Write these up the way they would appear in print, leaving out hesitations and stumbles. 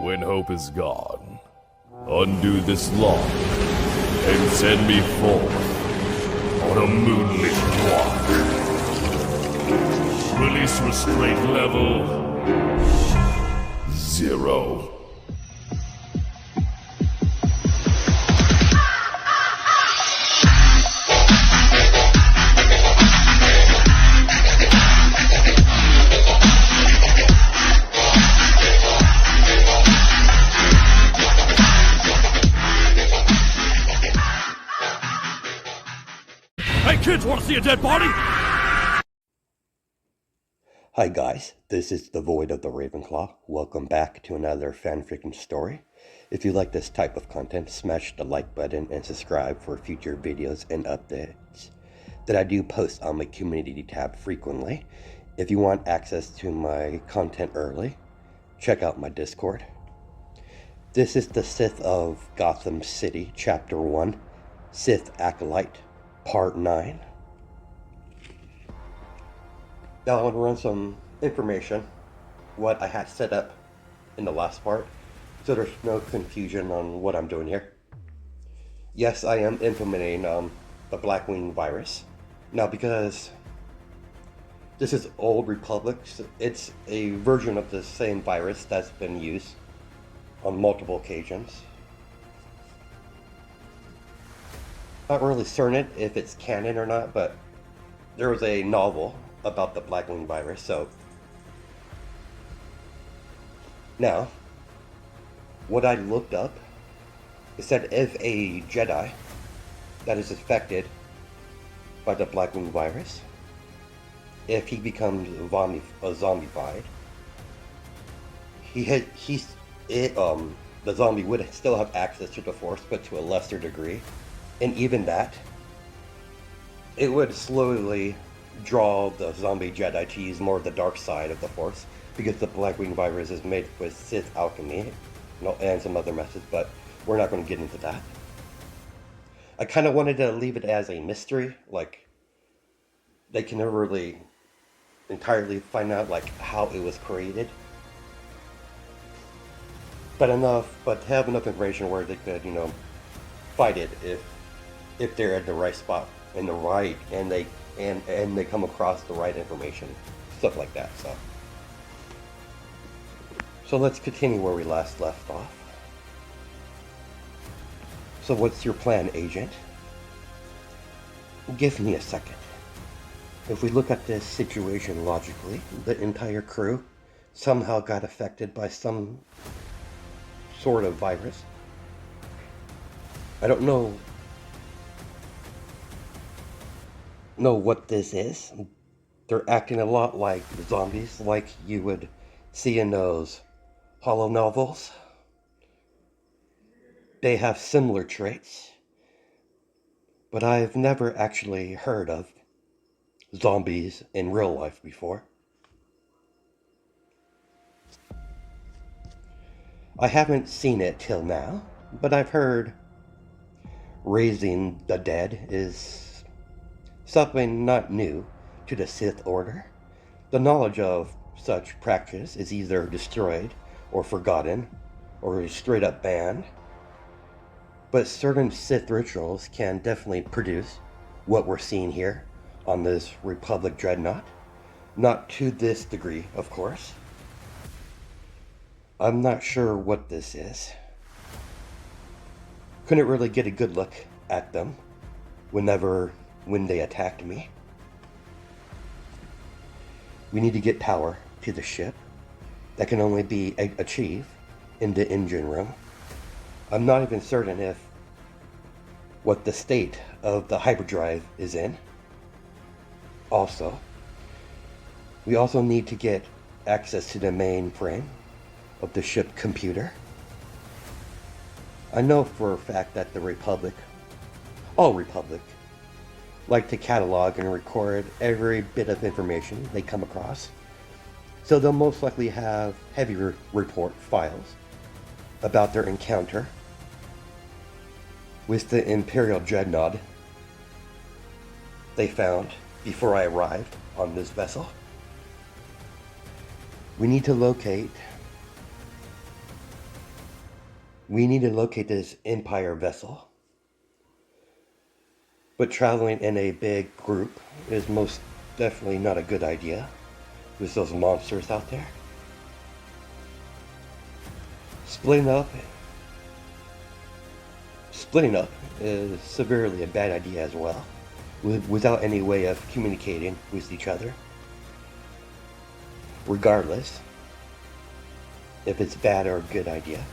When hope is gone, undo this lock and send me forth on a moonlit walk. Release restraint level 0. Hey kids, wanna see a dead body? Hi guys, this is the Void of the Ravenclaw. Welcome back to another fanfiction story. If you like this type of content, smash the like button and subscribe for future videos and updates that I do post on my community tab frequently. If you want access to my content early, check out my Discord. This is the Sith of Gotham City, Chapter 1, Sith Acolyte, Part 9. Now I want to run some information, what I had set up in the last part, so there's no confusion on what I'm doing here. Yes, I am implementing the Blackwing virus. Now because this is Old Republic, it's a version of the same virus that's been used on multiple occasions. Not really certain if it's canon or not, but there was a novel about the Blackwing virus, so now what I looked up is that if a Jedi that is affected by the Blackwing virus, if he becomes zombified, the zombie would still have access to the Force, but to a lesser degree, and even that, it would slowly draw the zombie Jedi to use more of the dark side of the Force, because the Blackwing virus is made with Sith alchemy, and some other methods, but we're not going to get into that. I kind of wanted to leave it as a mystery, like they can never really entirely find out like how it was created, but have enough information where they could, fight it if they're at the right spot and and they come across the right information, stuff like that. So let's continue where we last left off. So what's your plan, Agent? Give me a second. If we look at this situation logically, the entire crew somehow got affected by some sort of virus. I don't know what this is. They're acting a lot like zombies, like you would see in those hollow novels. They have similar traits, but I've never actually heard of zombies in real life before. I haven't seen it till now, but I've heard raising the dead is something not new to the Sith Order. The knowledge of such practice is either destroyed or forgotten or straight up banned. But certain Sith rituals can definitely produce what we're seeing here on this Republic Dreadnought. Not to this degree, of course. I'm not sure what this is. Couldn't really get a good look at them when they attacked me. We need to get power to the ship. That can only be achieved in the engine room. I'm not even certain what the state of the hyperdrive is in. Also, we also need to get access to the mainframe of the ship computer. I know for a fact that all Republic, like to catalog and record every bit of information they come across. So they'll most likely have heavy report files about their encounter with the Imperial Dreadnought they found before I arrived on this vessel. We need to locate We need to locate this Empire vessel. But traveling in a big group is most definitely not a good idea. With those monsters out there. Splitting up is severely a bad idea as well, without any way of communicating with each other. Regardless, if it's bad or a good idea,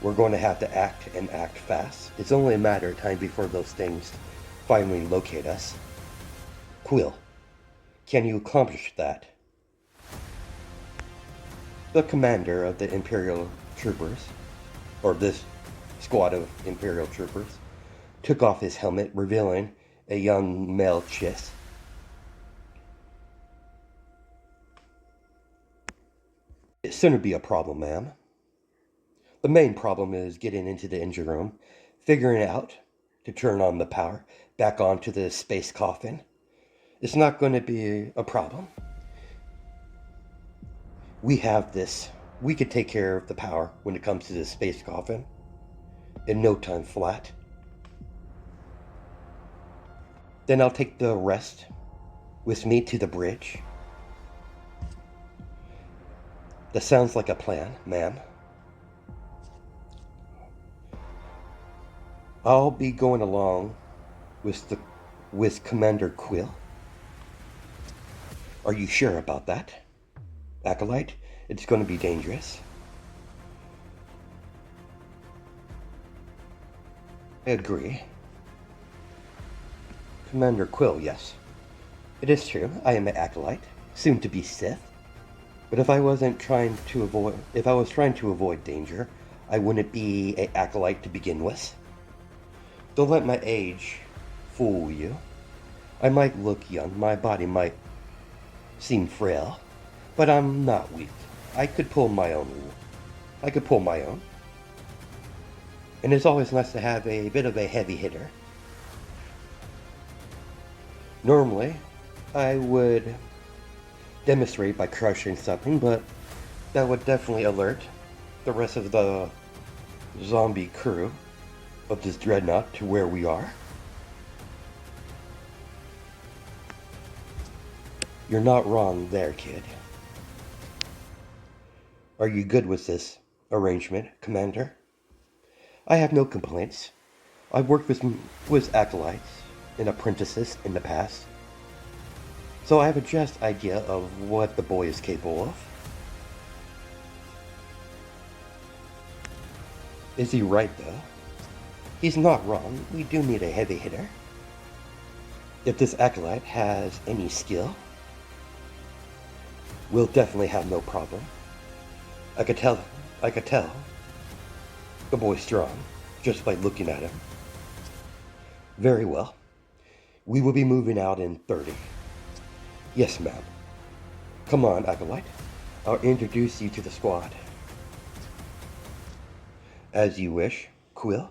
we're going to have to act and act fast. It's only a matter of time before those things finally locate us. Quill, can you accomplish that? The commander of the Imperial troopers, or this squad of Imperial troopers, took off his helmet, revealing a young male Chiss. It shouldn't be a problem, ma'am. The main problem is getting into the engine room, figuring out to turn on the power back onto the space coffin. It's not going to be a problem. We have this. We could take care of the power when it comes to the space coffin in no time flat. Then I'll take the rest with me to the bridge. That sounds like a plan, ma'am. I'll be going along with Commander Quill. Are you sure about that, Acolyte? It's going to be dangerous. I agree. Commander Quill, yes. It is true, I am an Acolyte, soon to be Sith. But if I was trying to avoid danger, I wouldn't be an Acolyte to begin with. Don't let my age fool you. I might look young, my body might seem frail, but I'm not weak. I could pull my own. And it's always nice to have a bit of a heavy hitter. Normally, I would demonstrate by crushing something, but that would definitely alert the rest of the zombie crew of this dreadnought to where we are. You're not wrong there, kid. Are you good with this arrangement, Commander? I have no complaints. I've worked with acolytes and apprentices in the past, so I have a just idea of what the boy is capable of. Is he right, though? He's not wrong. We do need a heavy hitter. If this acolyte has any skill, we'll definitely have no problem. I could tell the boy's strong just by looking at him. Very well. We will be moving out in 30. Yes, ma'am. Come on, Acolyte. I'll introduce you to the squad. As you wish, Quill.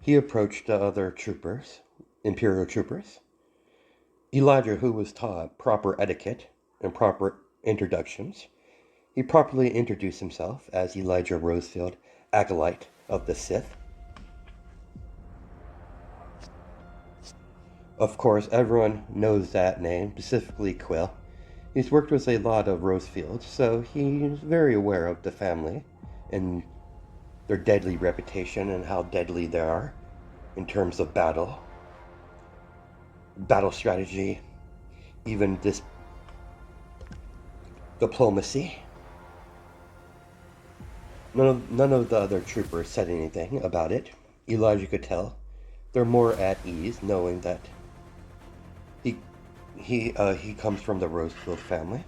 He approached the other troopers, Imperial troopers. Elijah, who was taught proper etiquette and proper introductions, he properly introduced himself as Elijah Rosefield, acolyte of the Sith. Of course, everyone knows that name, specifically Quill. He's worked with a lot of Rosefields, so he's very aware of the family and their deadly reputation and how deadly they are in terms of battle strategy, even this diplomacy. None of the other troopers said anything about it. Elijah could tell they're more at ease knowing that he comes from the Rosefield family.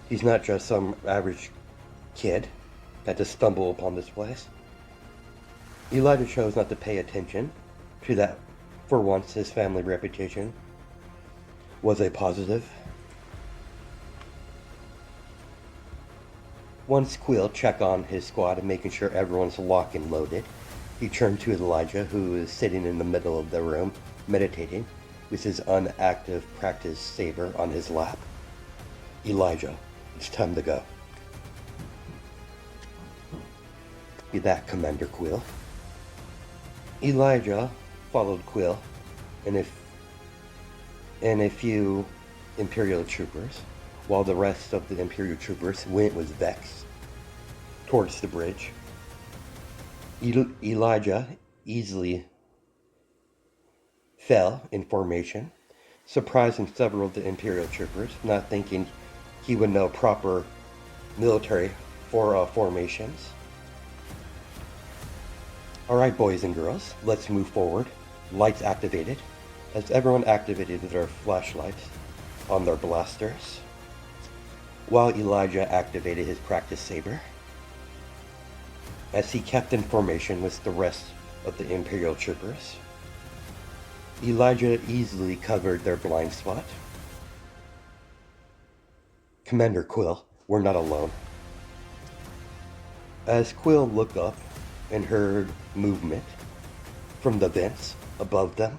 He's not just some average kid that just stumbled upon this place. Elijah chose not to pay attention to that. For once, his family reputation was a positive. Once Quill checked on his squad and making sure everyone's locked and loaded, he turned to Elijah, who is sitting in the middle of the room, meditating, with his unactive practice saber on his lap. Elijah, it's time to go. Be that, Commander Quill. Elijah followed Quill and a few Imperial troopers, while the rest of the Imperial troopers went with Vex towards the bridge. Elijah easily fell in formation, surprising several of the Imperial troopers, not thinking he would know proper military formations. Alright, boys and girls, let's move forward. Lights activated, as everyone activated their flashlights on their blasters, while Elijah activated his practice saber, as he kept in formation with the rest of the Imperial troopers. Elijah easily covered their blind spot. Commander Quill, we're not alone. As Quill looked up and heard movement from the vents above them,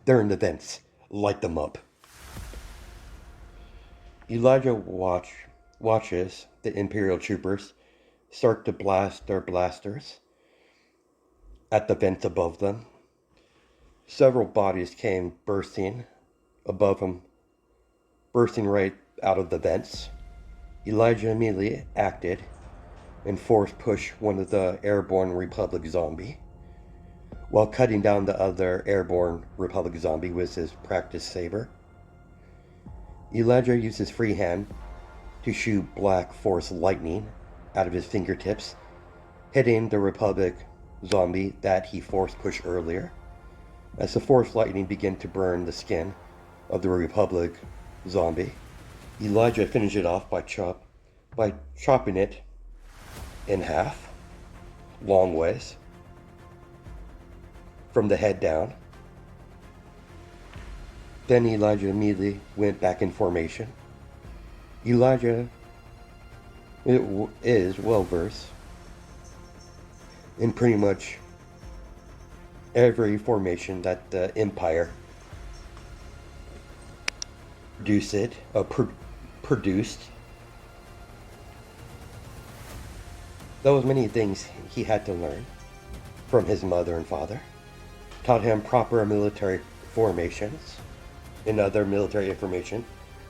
they're in the vents, light them up. Elijah watches the Imperial troopers start to blast their blasters at the vents above them. Several bodies came bursting above him, bursting right out of the vents. Elijah immediately acted and force pushed one of the airborne Republic zombie, while cutting down the other airborne Republic zombie with his practice saber. Elijah used his free hand to shoot black force lightning out of his fingertips, hitting the Republic zombie that he force pushed earlier, as the force lightning began to burn the skin of the Republic zombie. Elijah finished it off by chopping it in half, long ways, from the head down. Then Elijah immediately went back in formation. Elijah is well versed in pretty much every formation that the Empire produced. There was many things he had to learn from his mother and father. Taught him proper military formations and other military information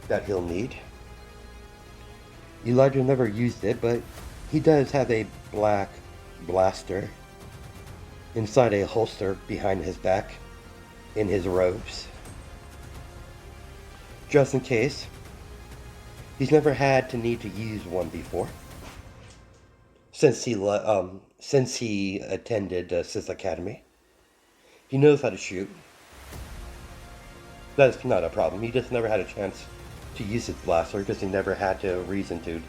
that he'll need. Elijah never used it, but he does have a black blaster inside a holster behind his back in his robes, just in case. He's never had to need to use one before, since he attended Sith Academy. He knows how to shoot. That's not a problem. He just never had a chance to use his blaster because he never had a reason to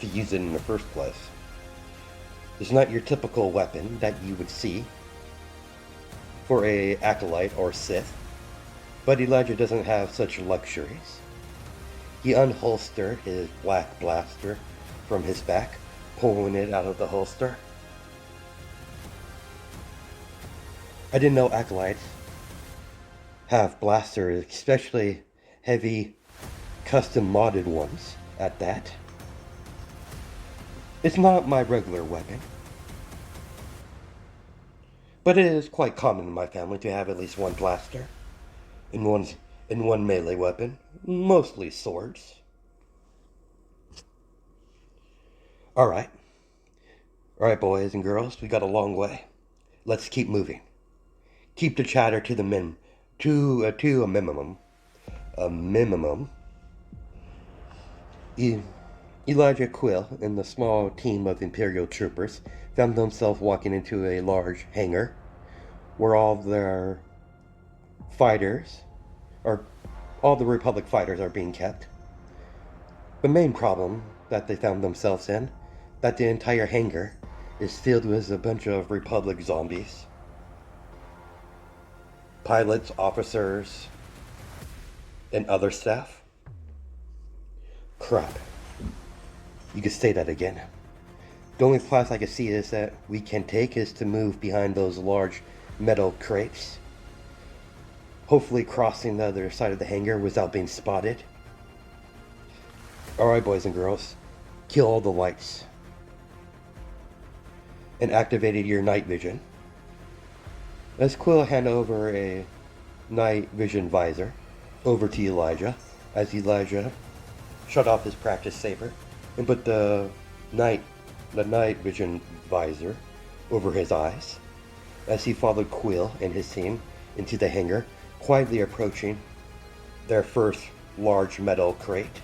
use it in the first place. It's not your typical weapon that you would see for a acolyte or sith, but Elijah doesn't have such luxuries. He unholstered his black blaster from his back, pulling it out of the holster. I didn't know acolytes have blasters, especially heavy, custom modded ones at that. It's not my regular weapon, but it is quite common in my family to have at least one blaster and one melee weapon, mostly swords. Alright, boys and girls, we got a long way. Let's keep moving. Keep the chatter to a minimum. Elijah Quill and the small team of Imperial troopers found themselves walking into a large hangar where all the Republic fighters are being kept. The main problem that they found themselves in, that the entire hangar is filled with a bunch of Republic zombies. Pilots, officers, and other staff. Crap. You could say that again. The only path I can see is that we can take is to move behind those large metal crates. hopefully crossing the other side of the hangar without being spotted. Alright, boys and girls, kill all the lights and activated your night vision. As Quill hand over a night vision visor over to Elijah, as Elijah shut off his practice saber and put the night vision visor over his eyes, as he followed Quill and his team into the hangar, quietly approaching their first large metal crate.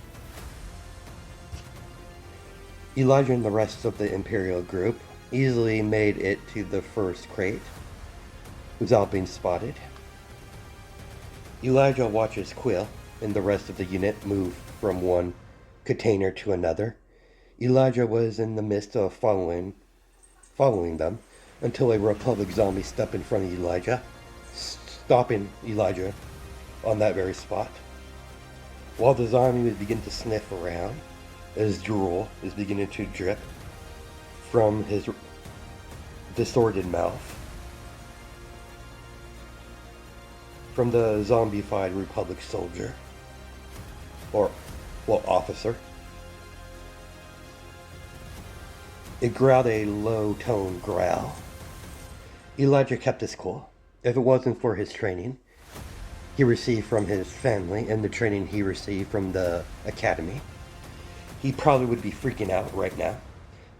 Elijah and the rest of the Imperial group easily made it to the first crate without being spotted. Elijah watches Quill and the rest of the unit move from one container to another. Elijah was in the midst of following them until a Republic zombie stepped in front of Elijah, stopping Elijah on that very spot. While the zombie was beginning to sniff around, his drool is beginning to drip from his distorted mouth. From the zombified Republic soldier, officer. It growled a low-toned growl. Elijah kept his cool. If it wasn't for his training he received from his family and the training he received from the academy, he probably would be freaking out right now.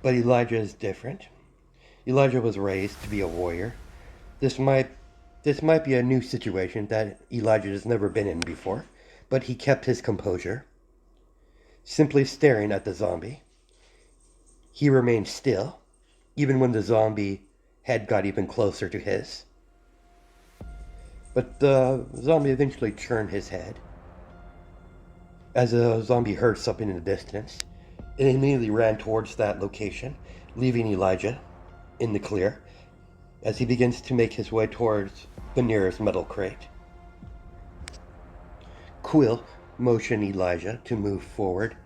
But Elijah is different. Elijah was raised to be a warrior. This might be a new situation that Elijah has never been in before, but he kept his composure. Simply staring at the zombie, he remained still, even when the zombie head got even closer to his. But the zombie eventually turned his head. As the zombie heard something in the distance, it immediately ran towards that location, leaving Elijah in the clear as he begins to make his way towards the nearest metal crate. Quill motioned Elijah to move forward,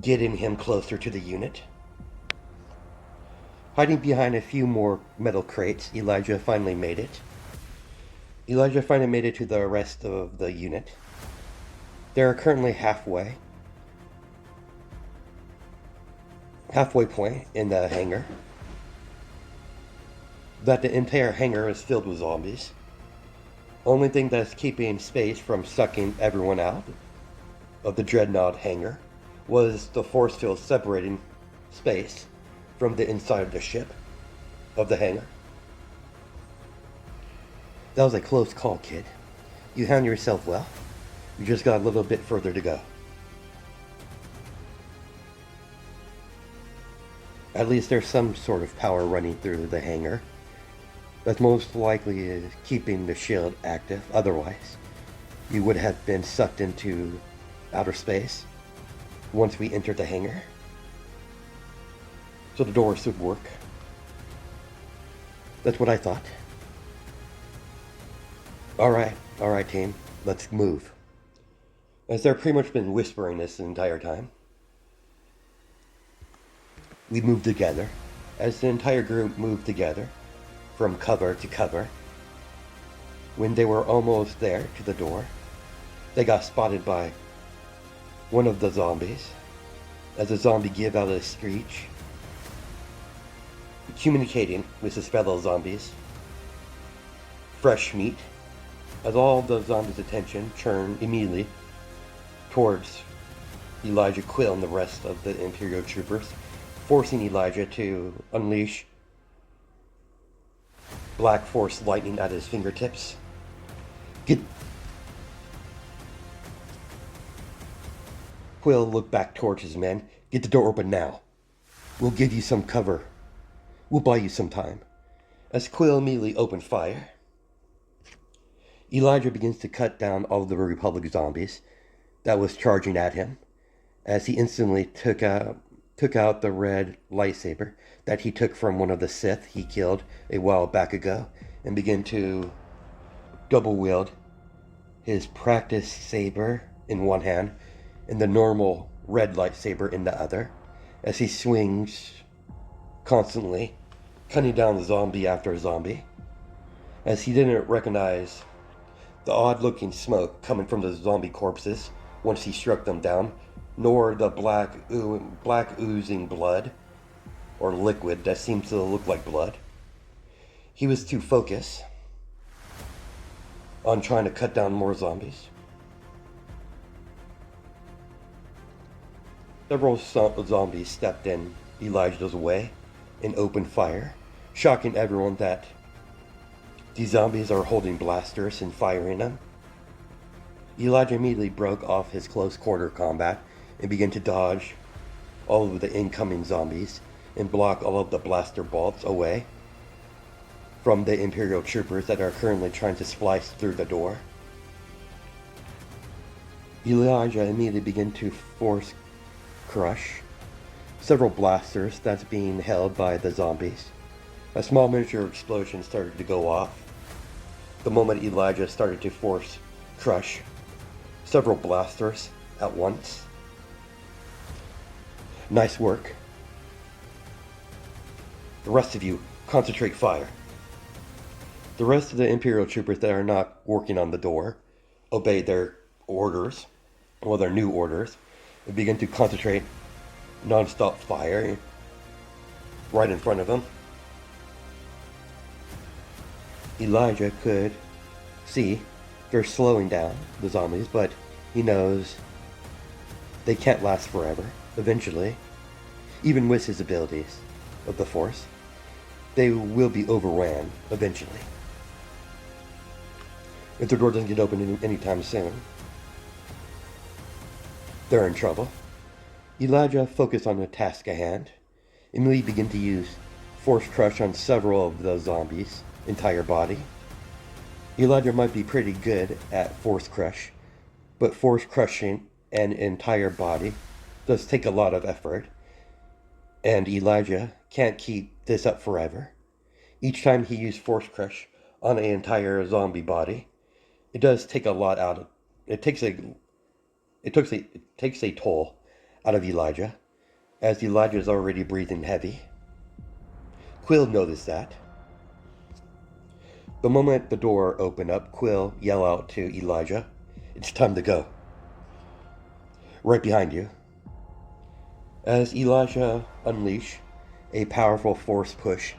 getting him closer to the unit. Hiding behind a few more metal crates, Elijah finally made it. Elijah finally made it to the rest of the unit. They are currently halfway point in the hangar. That the entire hangar is filled with zombies. Only thing that's keeping space from sucking everyone out of the dreadnought hangar was the force field separating space from the inside of the ship, of the hangar. That was a close call, kid. You handled yourself well. You just got a little bit further to go. At least there's some sort of power running through the hangar. That most likely is keeping the shield active. Otherwise, you would have been sucked into outer space once we entered the hangar. So the doors should work. That's what I thought. Alright team, let's move. As they've pretty much been whispering this the entire time. We moved together. As the entire group moved together, from cover to cover. When they were almost there to the door, they got spotted by one of the zombies. As the zombie gave out a screech, communicating with his fellow zombies. Fresh meat. As all the zombies' attention turned immediately towards Elijah Quill and the rest of the Imperial troopers, forcing Elijah to unleash Black Force lightning at his fingertips. Quill looked back towards his men. Get the door open now. We'll give you some cover. We'll buy you some time. As Quill immediately opened fire, Elijah begins to cut down all the Republic zombies that was charging at him, as he instantly took out the red lightsaber that he took from one of the Sith he killed a while back ago, and began to double wield his practice saber in one hand and the normal red lightsaber in the other, as he swings constantly, cutting down zombie after zombie, as he didn't recognize the odd-looking smoke coming from the zombie corpses once he struck them down, nor the black oozing blood, or liquid that seems to look like blood. He was too focused on trying to cut down more zombies. Several zombies stepped in Elijah's way and opened fire, shocking everyone that these zombies are holding blasters and firing them. Elijah immediately broke off his close quarter combat and began to dodge all of the incoming zombies and block all of the blaster bolts away from the Imperial troopers that are currently trying to splice through the door. Elijah immediately began to force crush several blasters that's being held by the zombies. A small miniature explosion started to go off the moment Elijah started to force crush several blasters at once. Nice work. The rest of you, concentrate fire. The rest of the Imperial troopers that are not working on the door obey their orders, well, their new orders, and begin to concentrate non-stop fire right in front of them. Elijah could see they're slowing down, the zombies, but he knows they can't last forever. Eventually, even with his abilities of the Force, they will be overran eventually. If the door doesn't get open anytime soon, they're in trouble. Elijah focused on the task at hand, immediately began to use Force Crush on several of the zombies' entire body. Elijah might be pretty good at Force Crush, but Force Crushing an entire body does take a lot of effort, and Elijah can't keep this up forever. Each time he used Force Crush on an entire zombie body, it does take a lot out of it. Takes a toll out of Elijah, as Elijah is already breathing heavy. Quill noticed that. The moment the door opened up, Quill yelled out to Elijah, "It's time to go." Right behind you. As Elijah unleashed a powerful force push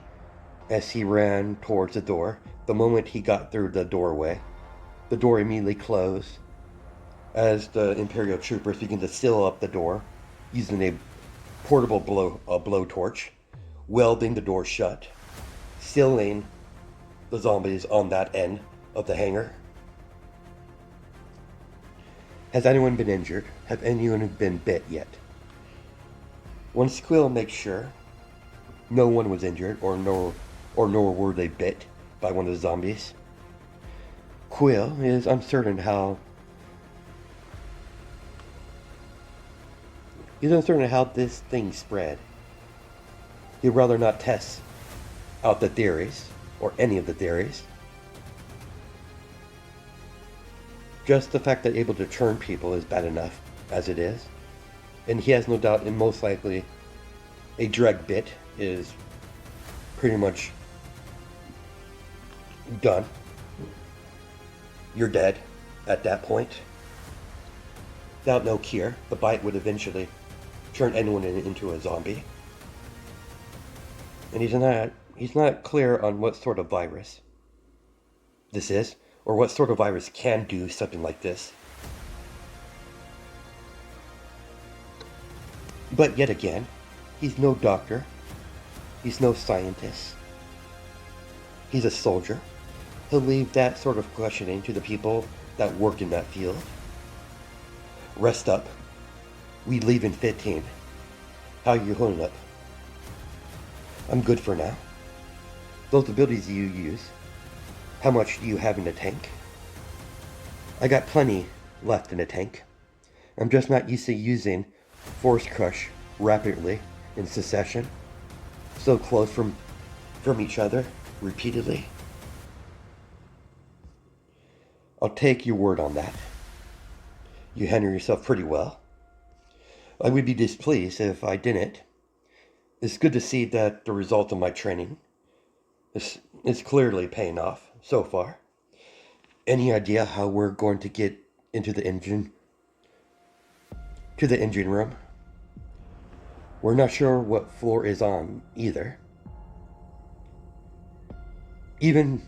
as he ran towards the door, the moment he got through the doorway, the door immediately closed as the Imperial troopers began to seal up the door using a portable blowtorch, welding the door shut, sealing the zombies on that end of the hangar. Has anyone been injured? Have anyone been bit yet? Once Quill makes sure no one was injured or nor were they bit by one of the zombies, Quill is uncertain how this thing spread. He'd rather not test out the theories, or any of the theories. Just the fact that able to turn people is bad enough as it is. And he has no doubt, and most likely, a direct bit is pretty much done. You're dead at that point. Without no cure, the bite would eventually turn anyone into a zombie. And he's not clear on what sort of virus this is, or what sort of virus can do something like this. But yet again, he's no doctor. He's no scientist. He's a soldier. He'll leave that sort of questioning to the people that work in that field. Rest up. We leave in 15. How are you holding up? I'm good for now. Those abilities you use, how much do you have in the tank? I got plenty left in the tank. I'm just not used to using Force Crush rapidly in succession, so close from each other repeatedly. I'll take your word on that. You handle yourself pretty well. I would be displeased if I didn't. It's good to see that the result of my training is clearly paying off so far. Any idea how we're going to get into the engine room? We're not sure what floor is on either. Even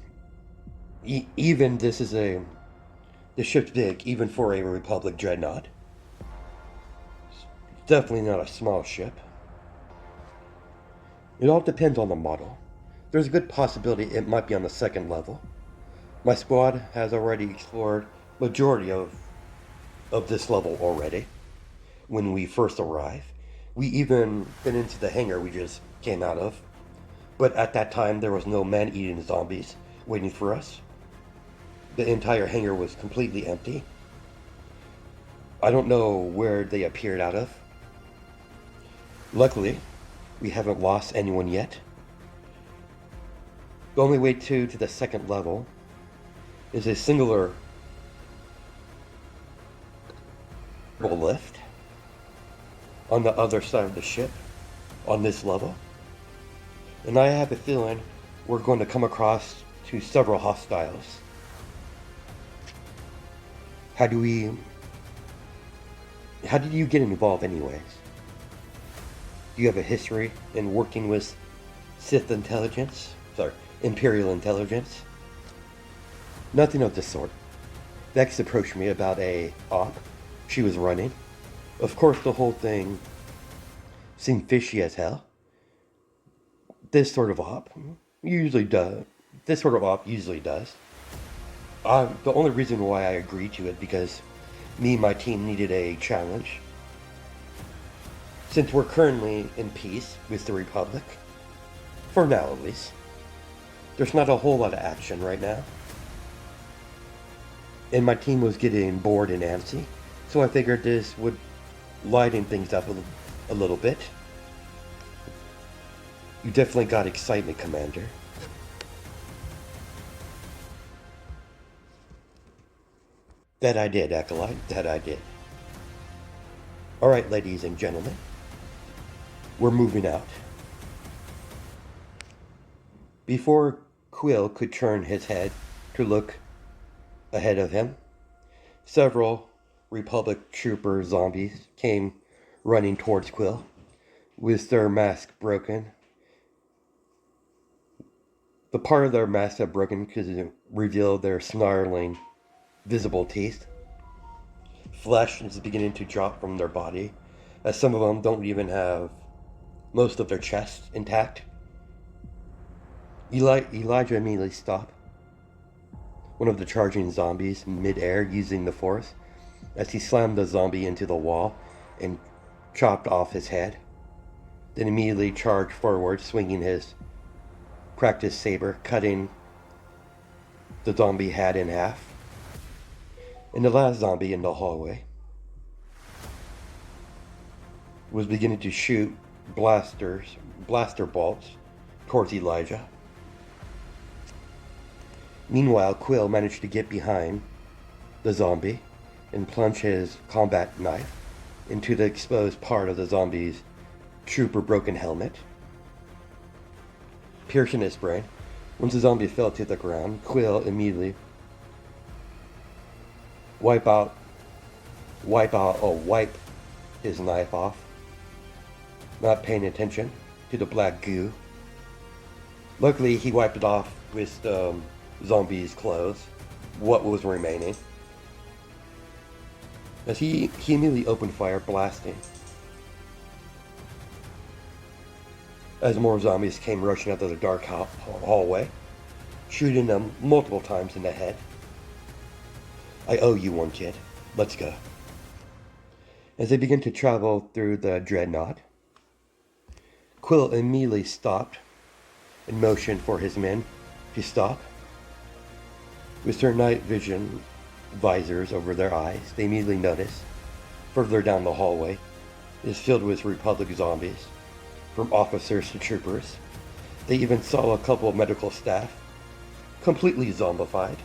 the ship's big, even for a Republic dreadnought. It's definitely not a small ship. It all depends on the model. There's a good possibility it might be on the second level. My squad has already explored majority of this level already. When we first arrived, we even been into the hangar we just came out of. But at that time, there was no man-eating zombies waiting for us. The entire hangar was completely empty. I don't know where they appeared out of. Luckily, we haven't lost anyone yet. The only way to the second level is a singular lift on the other side of the ship on this level. And I have a feeling we're going to come across to several hostiles. How did you get involved anyways? Do you have a history in working with Sith intelligence? Sorry, Imperial intelligence? Nothing of the sort. Vex approached me about a op she was running. Of course, the whole thing seemed fishy as hell. This sort of op usually does. The only reason why I agreed to it because me and my team needed a challenge. Since we're currently in peace with the Republic, for now at least, there's not a whole lot of action right now. And my team was getting bored and antsy, so I figured this would lighten things up a little bit. You definitely got excitement, Commander. That I did, Acolyte, that I did. Alright, ladies and gentlemen. We're moving out. Before Quill could turn his head to look ahead of him, several Republic trooper zombies came running towards Quill, with their mask broken. The part of their mask had broken because it revealed their snarling, visible teeth. Flesh is beginning to drop from their body, as some of them don't even have most of their chest intact. Elijah immediately stopped one of the charging zombies mid-air using the force as he slammed the zombie into the wall and chopped off his head. Then immediately charged forward, swinging his practice saber, cutting the zombie head in half. And the last zombie in the hallway was beginning to shoot blaster bolts towards Elijah. Meanwhile, Quill managed to get behind the zombie and plunge his combat knife into the exposed part of the zombie's trooper broken helmet, piercing his brain. Once the zombie fell to the ground, Quill immediately wipe his knife off, not paying attention to the black goo. Luckily, he wiped it off with the zombie's clothes, what was remaining, as he immediately opened fire, blasting. As more zombies came rushing out of the dark hallway, shooting them multiple times in the head. I owe you one, kid. Let's go. As they begin to travel through the dreadnought, Quill immediately stopped and motioned for his men to stop. With their night vision visors over their eyes, they immediately noticed further down the hallway is filled with Republic zombies, from officers to troopers. They even saw a couple of medical staff completely zombified.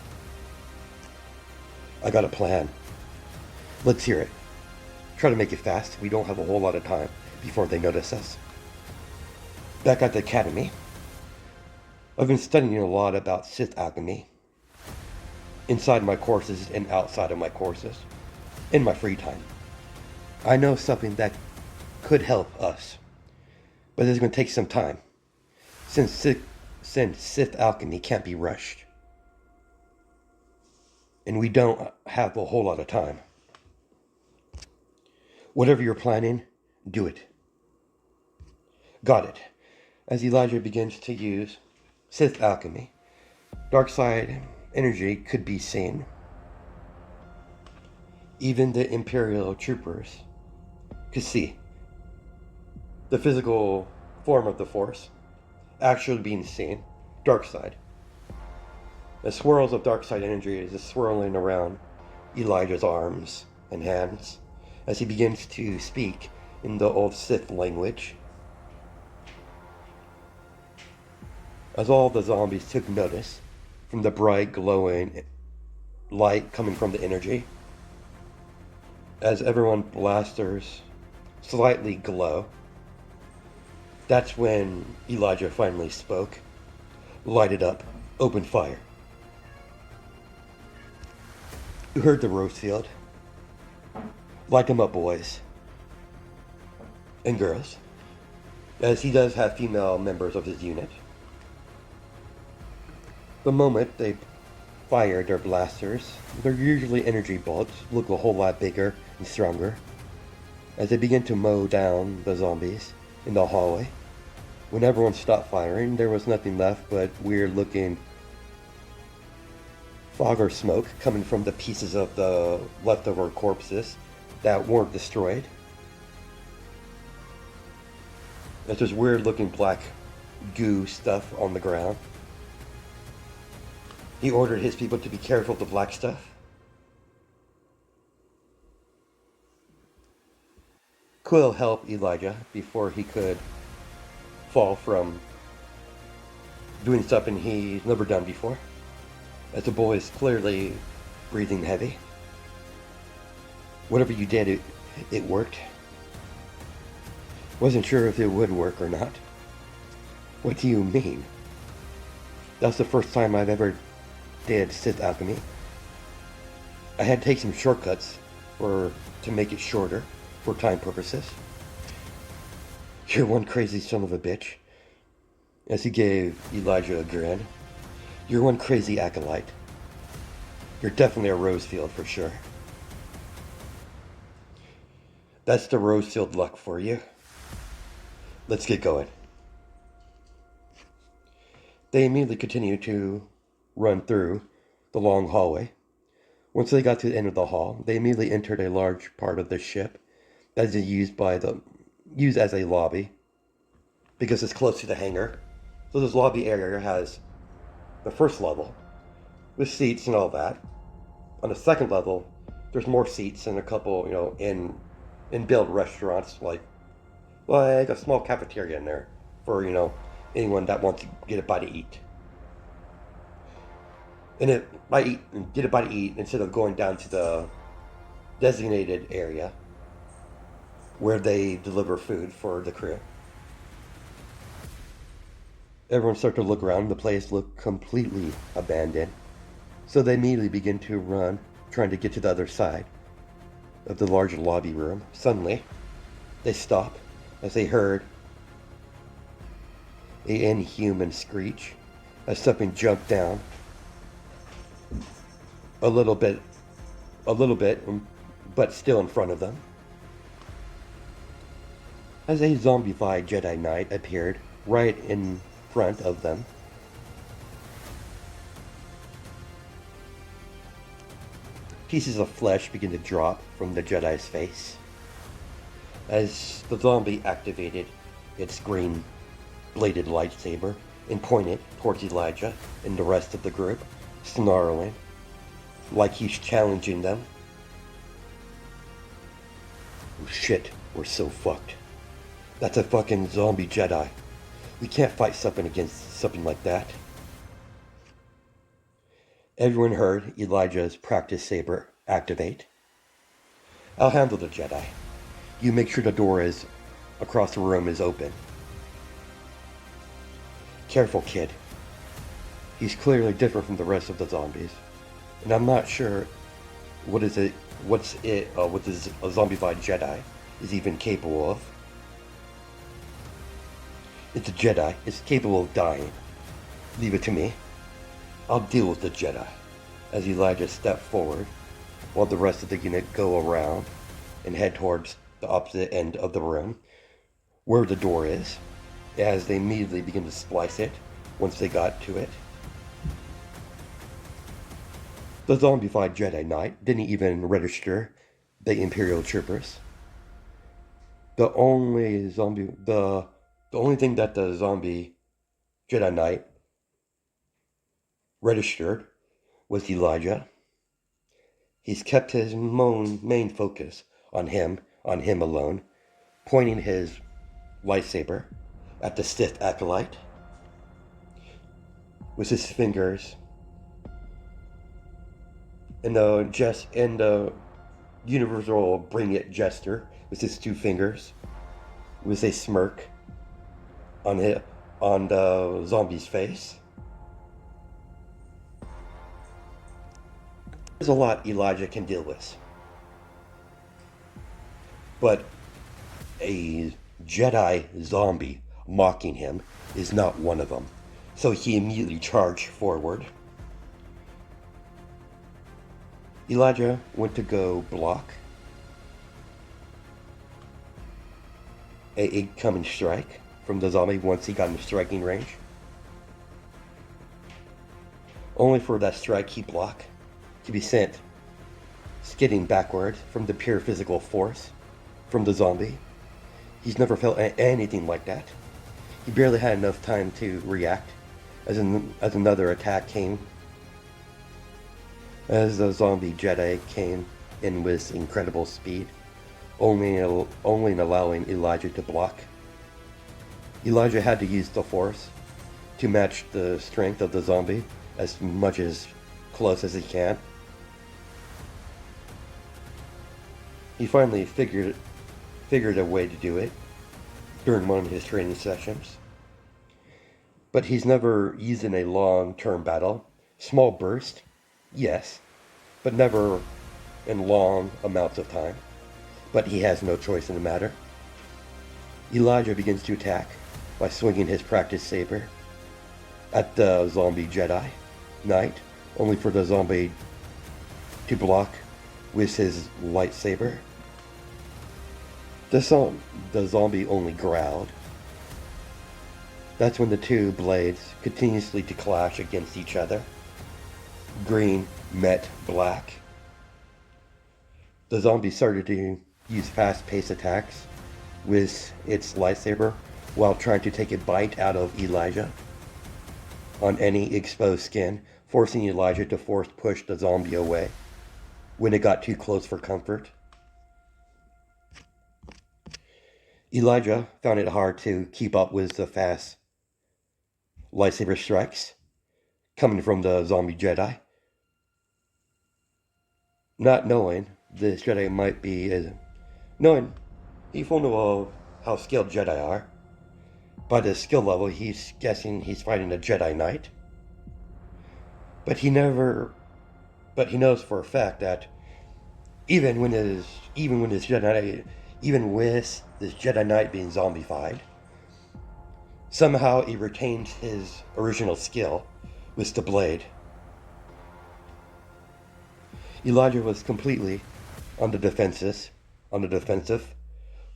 I got a plan. Let's hear it. Try to make it fast. We don't have a whole lot of time before they notice us. Back at the academy, I've been studying a lot about Sith alchemy. inside my courses and outside of my courses, in my free time. I know something that could help us, but it's going to take some time, since Sith alchemy can't be rushed. And we don't have a whole lot of time. Whatever you're planning, do it. Got it. As Elijah begins to use Sith alchemy, dark side energy could be seen. Even the Imperial troopers could see the physical form of the Force actually being seen, dark side. The swirls of dark side energy is swirling around Elijah's arms and hands as he begins to speak in the old Sith language. As all the zombies took notice from the bright glowing light coming from the energy, as everyone's blasters slightly glow, that's when Elijah finally spoke, lighted up, opened fire. You heard the rose field. Light them up, boys and girls, as he does have female members of his unit. The moment they fire their blasters, they're usually energy bolts, look a whole lot bigger and stronger, as they begin to mow down the zombies in the hallway. When everyone stopped firing, there was nothing left but weird looking fog or smoke coming from the pieces of the leftover corpses that weren't destroyed. There's this weird looking black goo stuff on the ground. He ordered his people to be careful of the black stuff. Quill helped Elijah before he could fall from doing something he's never done before, as the boy is clearly breathing heavy. Whatever you did, it worked. Wasn't sure if it would work or not. What do you mean? That's the first time I've ever did Sith alchemy. I had to take some shortcuts to make it shorter for time purposes. You're one crazy son of a bitch. As he gave Elijah a grin. You're one crazy acolyte. You're definitely a Rosefield for sure. That's the Rosefield luck for you. Let's get going. They immediately continued to run through the long hallway. Once they got to the end of the hall, they immediately entered a large part of the ship that is used as a lobby because it's close to the hangar. So this lobby area has the first level with seats and all that. On the second level, there's more seats and a couple, in-built restaurants, like a small cafeteria in there for, anyone that wants to get a bite to eat. And get a bite to eat instead of going down to the designated area where they deliver food for the crew. Everyone started to look around. The place looked completely abandoned. So they immediately begin to run, trying to get to the other side of the large lobby room. Suddenly, they stop as they heard an inhuman screech as something jumped down a little bit, but still in front of them. As a zombified Jedi Knight appeared right in front of them. Pieces of flesh begin to drop from the Jedi's face as the zombie activated its green bladed lightsaber and pointed towards Elijah and the rest of the group, snarling like he's challenging them. Oh shit, we're so fucked. That's a fucking zombie Jedi. We can't fight something against something like that. Everyone heard Elijah's practice saber activate. I'll handle the Jedi. You make sure the door across the room is open. Careful, kid. He's clearly different from the rest of the zombies. And I'm not sure what is it, what this a zombified Jedi is even capable of. It's a Jedi. It's capable of dying. Leave it to me. I'll deal with the Jedi. As Elijah stepped forward, while the rest of the unit go around and head towards the opposite end of the room, where the door is, as they immediately begin to splice it once they got to it. The zombified Jedi Knight didn't even register the Imperial troopers. The only thing that the zombie Jedi Knight registered was Elijah. He's kept his main focus on him alone, pointing his lightsaber at the Sith acolyte with his fingers in the universal bring it gesture with his two fingers, with a smirk on the zombie's face. There's a lot Elijah can deal with, but a Jedi zombie mocking him is not one of them. So he immediately charged forward. Elijah went to go block a incoming strike from the zombie once he got in striking range. Only for that strike he blocked to be sent skidding backward from the pure physical force from the zombie. He's never felt anything like that. He barely had enough time to react as another attack came. As the zombie Jedi came in with incredible speed, only allowing Elijah to block. Elijah had to use the force to match the strength of the zombie as much as close as he can. He finally figured a way to do it during one of his training sessions. But he's never used in a long-term battle. Small burst, yes, but never in long amounts of time. But he has no choice in the matter. Elijah begins to attack by swinging his practice saber at the zombie Jedi Knight, only for the zombie to block with his lightsaber. The zombie only growled. That's when the two blades continuously to clash against each other. Green met black. The zombie started to use fast-paced attacks with its lightsaber while trying to take a bite out of Elijah on any exposed skin, forcing Elijah to force push the zombie away when it got too close for comfort. Elijah found it hard to keep up with the fast lightsaber strikes coming from the zombie Jedi. Not knowing this Jedi might be knowing he full know how skilled Jedi are. By the skill level, he's guessing he's fighting a Jedi Knight. But he knows for a fact that even with this Jedi Knight being zombified, somehow he retained his original skill with the blade. Elijah was completely on the defensive,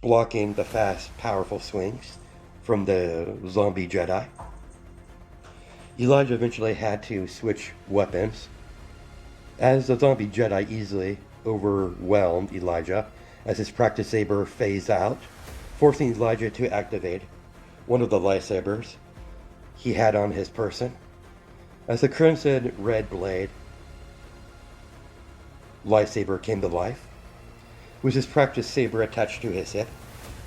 blocking the fast, powerful swings from the zombie Jedi. Elijah eventually had to switch weapons, as the zombie Jedi easily overwhelmed Elijah as his practice saber phased out, forcing Elijah to activate one of the lightsabers he had on his person. As the crimson red blade lightsaber came to life, with his practice saber attached to his hip,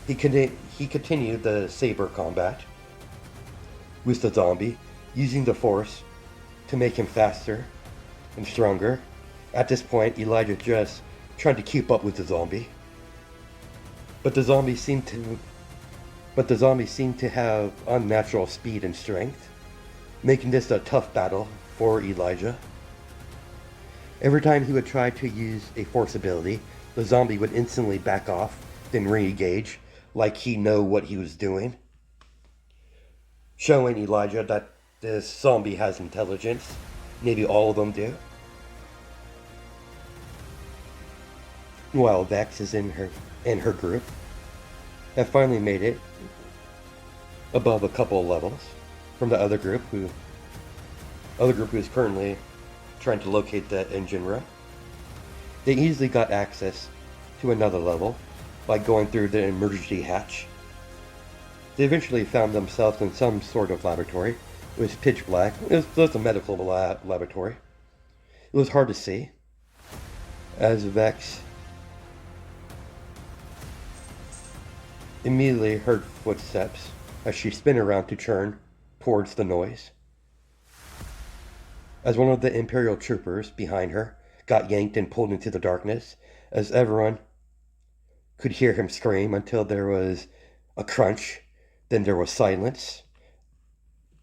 he continued the saber combat with the zombie, using the force to make him faster and stronger. At this point, Elijah just tried to keep up with the zombie, but the zombie seemed to have unnatural speed and strength, making this a tough battle for Elijah. Every time he would try to use a force ability, the zombie would instantly back off, then re-engage, like he knew what he was doing, showing Elijah that this zombie has intelligence. Maybe all of them do. While Vex is in her group, have finally made it above a couple of levels from the other group who is currently trying to locate the engine room. They easily got access to another level by going through the emergency hatch. They eventually found themselves in some sort of laboratory. It was pitch black. It was just a medical laboratory. It was hard to see as Vex immediately heard footsteps as she spun around to turn towards the noise. As one of the Imperial troopers behind her got yanked and pulled into the darkness, as everyone could hear him scream until there was a crunch, then there was silence.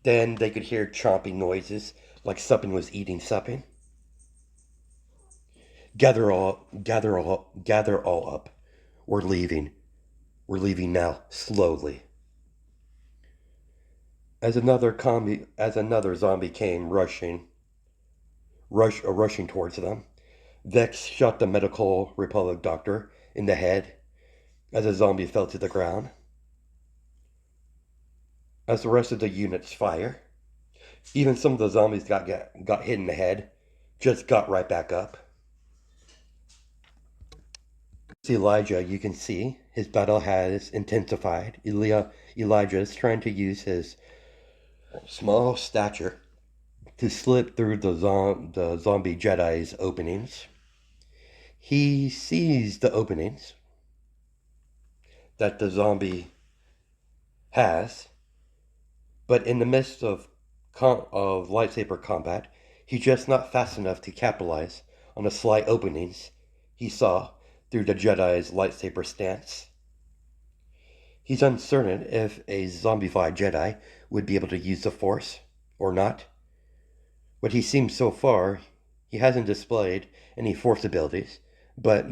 Then they could hear chomping noises like something was eating something. Gather all up. We're leaving. We're leaving now, slowly. As another zombie came rushing towards them, Vex shot the Medical Republic doctor in the head as a zombie fell to the ground. As the rest of the units fire, even some of the zombies got hit in the head, just got right back up. Elijah, you can see his battle has intensified. Elijah is trying to use his small stature to slip through the zombie Jedi's openings. He sees the openings that the zombie has, but in the midst of lightsaber combat, he's just not fast enough to capitalize on the slight openings he saw through the Jedi's lightsaber stance. He's uncertain if a zombified Jedi would be able to use the Force or not. What he seems so far, he hasn't displayed any Force abilities, but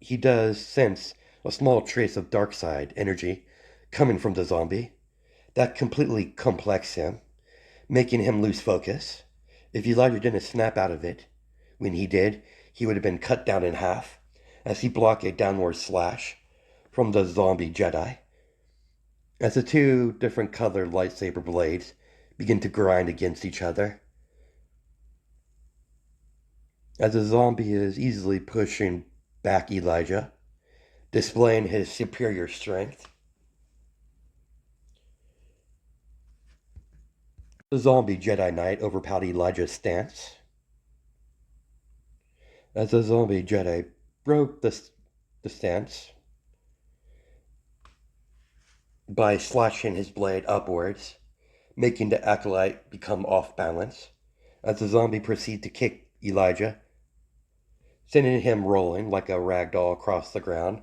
he does sense a small trace of dark side energy coming from the zombie. That completely complexes him, making him lose focus. If Elijah didn't snap out of it, when he did, he would have been cut down in half as he blocked a downward slash from the zombie Jedi. As the two different colored lightsaber blades begin to grind against each other, as the zombie is easily pushing back Elijah, displaying his superior strength. The zombie Jedi Knight overpowered Elijah's stance. As the zombie Jedi broke the stance by slashing his blade upwards, making the acolyte become off balance, as the zombie proceeded to kick Elijah, sending him rolling like a rag doll across the ground,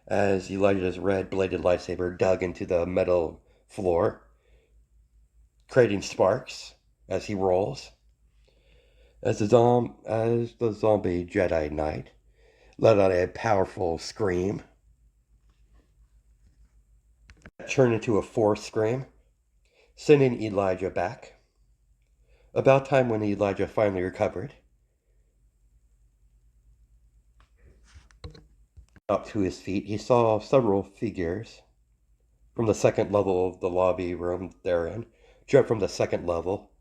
as Elijah's red-bladed lightsaber dug into the metal floor, creating sparks as he rolls. As the zombie Jedi Knight let out a powerful scream, turned into a Force scream, sending Elijah back. About time when Elijah finally recovered, up to his feet, he saw several figures from the second level of the lobby room they're in, jump from the second level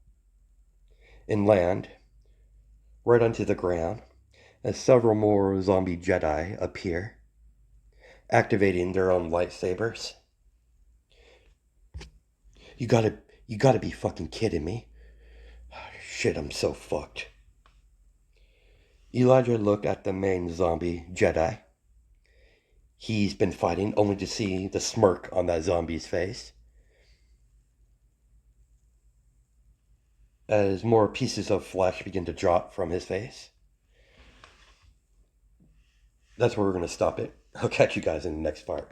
and land right onto the ground, as several more zombie Jedi appear, activating their own lightsabers. You gotta be fucking kidding me. Shit, I'm so fucked. Elijah looked at the main zombie Jedi he's been fighting, only to see the smirk on that zombie's face, as more pieces of flesh begin to drop from his face. That's where we're going to stop it. I'll catch you guys in the next part.